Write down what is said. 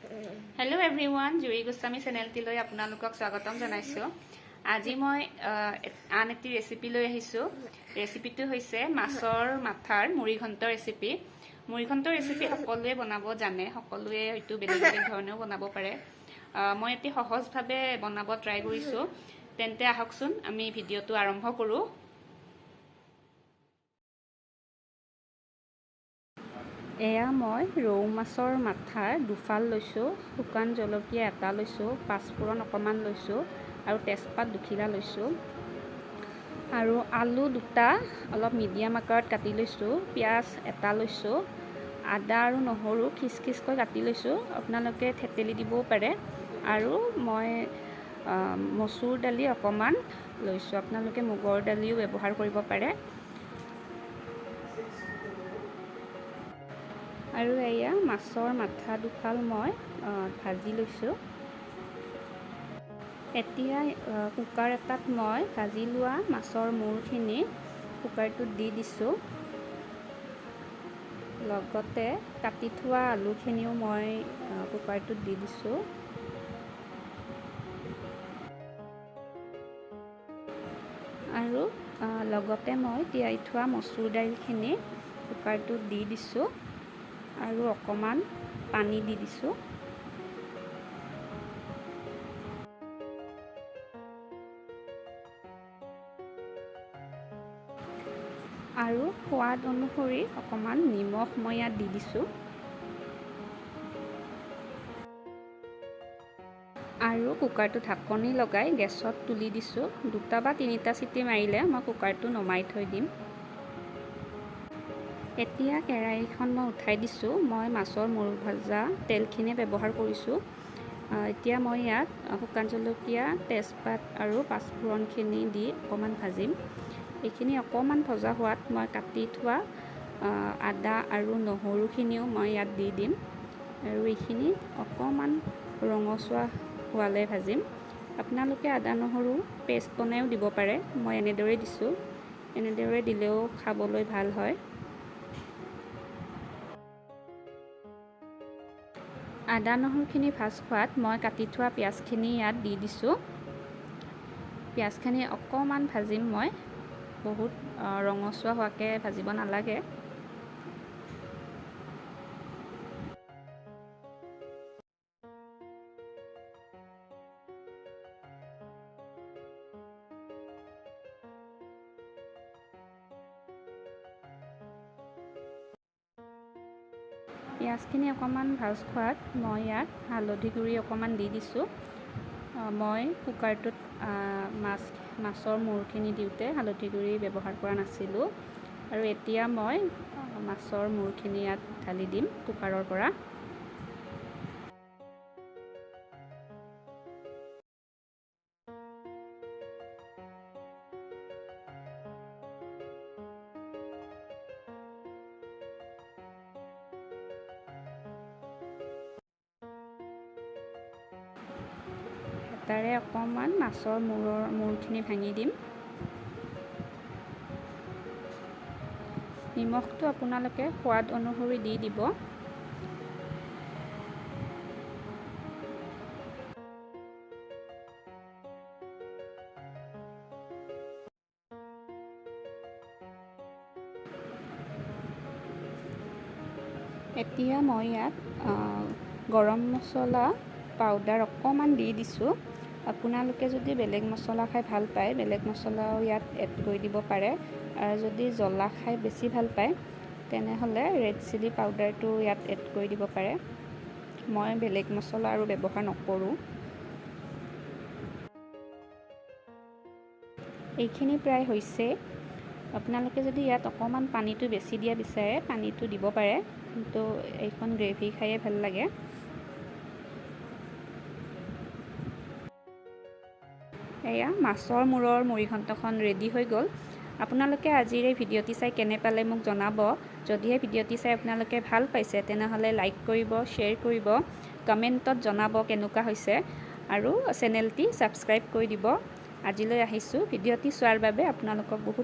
Hello everyone जुई गोस्वामी चेनेलटिলৈ আপোনালোকক স্বাগতম জনাইছো। আজি মই আন এটি ৰেচিপি লৈ আহিছো। ৰেচিপিটো হৈছে মাছৰ মাথাৰ মুড়িঘণ্ট ৰেচিপি। মুড়িঘণ্ট ৰেচিপি সকলোৱে বনাব জানে, সকলোৱে হয়তো বেলেগ বেলেগ ধৰণেও বনাব পাৰে। মই এটি সহজভাৱে বনাব ট্ৰাই কৰিছো। তেন্তে আহকচোন আমি ভিডিঅ'টো আৰম্ভ কৰো। এয়া মই ৰৌ মাছৰ মাথাৰ দুফাল লৈছোঁ, শুকান জলকীয়া এটা লৈছোঁ, পাঁচফোৰণ অকণমান লৈছোঁ আৰু তেজপাত দুখিলা লৈছোঁ আৰু আলু দুটা অলপ মিডিয়াম আকাৰত কাটি লৈছোঁ, পিঁয়াজ এটা লৈছোঁ, আদা আৰু নহৰু খিচখিচকৈ কাটি লৈছোঁ। আপোনালোকে থেতেলি দিবও পাৰে আৰু মই মচুৰ দালি অকণমান লৈছোঁ, আপোনালোকে মুগৰ দালিও ব্যৱহাৰ কৰিব পাৰে। আৰু এয়া মাছৰ মাথা দুফাল মই ভাজি লৈছোঁ। এতিয়া কুকাৰ এটাত মই ভাজি লোৱা মাছৰ মূৰখিনি কুকাৰটোত দি দিছোঁ। লগতে কাটি থোৱা আলুখিনিও মই কুকাৰটোত দি দিছোঁ। আৰু লগতে মই তিয়াই থোৱা মচুৰ দাইলখিনি কুকাৰটোত দি দিছোঁ আৰু অকণমান পানী দি দিছোঁ। আৰু সোৱাদ অনুসৰি অকণমান নিমখ মই ইয়াত দি দিছোঁ। আৰু কুকাৰটো ঢাকনি লগাই গেছত তুলি দিছোঁ। 2টা বা 3টা চিটি মাৰিলে মই কুকাৰটো নমাই থৈ দিম। এতিয়া কেৰাহীখন মই উঠাই দিছোঁ। মই মাছৰ মূৰ ভজা তেলখিনি ব্যৱহাৰ কৰিছোঁ। এতিয়া মই ইয়াত শুকান জলকীয়া, তেজপাত আৰু পাঁচফোৰণখিনি দি অকণমান ভাজিম। এইখিনি অকণমান ভজা হোৱাত মই কাটি থোৱা আদা আৰু নহৰুখিনিও মই ইয়াত দি দিম আৰু এইখিনি অকণমান ৰঙচুৱা হোৱালৈ ভাজিম। আপোনালোকে আদা নহৰু পেষ্ট বনাইও দিব পাৰে। মই এনেদৰে দিছোঁ, এনেদৰে দিলেও খাবলৈ ভাল হয়। আদা নহৰুখিনি ভাজ খোৱাত মই কাটি থোৱা পিঁয়াজখিনি ইয়াত দি দিছোঁ। পিঁয়াজখিনি অকণমান ভাজিম মই, বহুত ৰঙচুৱা হোৱাকৈ ভাজিব নালাগে। পিঁয়াজখিনি অকণমান ভাজ খোৱাত মই ইয়াত হালধি গুড়ি অকণমান দি দিছোঁ। মই কুকাৰটোত মাছৰ মূৰখিনি দিওঁতে হালধি গুড়ি ব্যৱহাৰ কৰা নাছিলোঁ। আৰু এতিয়া মই মাছৰ মূৰখিনি ইয়াত ঢালি দিম কুকাৰৰ পৰা। তাৰে অকণমান মাছৰ মূৰখিনি ভাঙি দিম। নিমখটো আপোনালোকে সোৱাদ অনুসৰি দি দিব। এতিয়া মই ইয়াত গৰম মছলা পাউডাৰ অকণমান দি দিছোঁ। আপোনালোকে যদি বেলেগ মছলা খাই ভাল পায়, বেলেগ মছলাও ইয়াত এড কৰি দিব পাৰে। আৰু যদি জ্বলা খাই বেছি ভাল পায়, তেনেহ'লে ৰেড চিলি পাউডাৰটো ইয়াত এড কৰি দিব পাৰে। মই বেলেগ মছলা আৰু ব্যৱহাৰ নকৰোঁ। এইখিনি প্ৰায় হৈছে। আপোনালোকে যদি ইয়াত অকণমান পানীটো বেছি দিয়া বিচাৰে, পানীটো দিব পাৰে, কিন্তু এইখন গ্ৰেভি খায়ে ভাল লাগে। এয়া মাছৰ মূৰৰ মুড়িঘণ্টখন ৰেডি হৈ গ'ল। আপোনালোকে আজিৰ এই ভিডিঅ'টি চাই কেনে পালে মোক জনাব। যদিহে ভিডিঅ'টি চাই আপোনালোকে ভাল পাইছে, তেনেহ'লে লাইক কৰিব, শ্বেয়াৰ কৰিব, কমেণ্টত জনাব কেনেকুৱা হৈছে আৰু চেনেলটি ছাবস্ক্ৰাইব কৰি দিব। আজিলৈ আহিছোঁ। ভিডিঅ'টি চোৱাৰ বাবে আপোনালোকক বহুত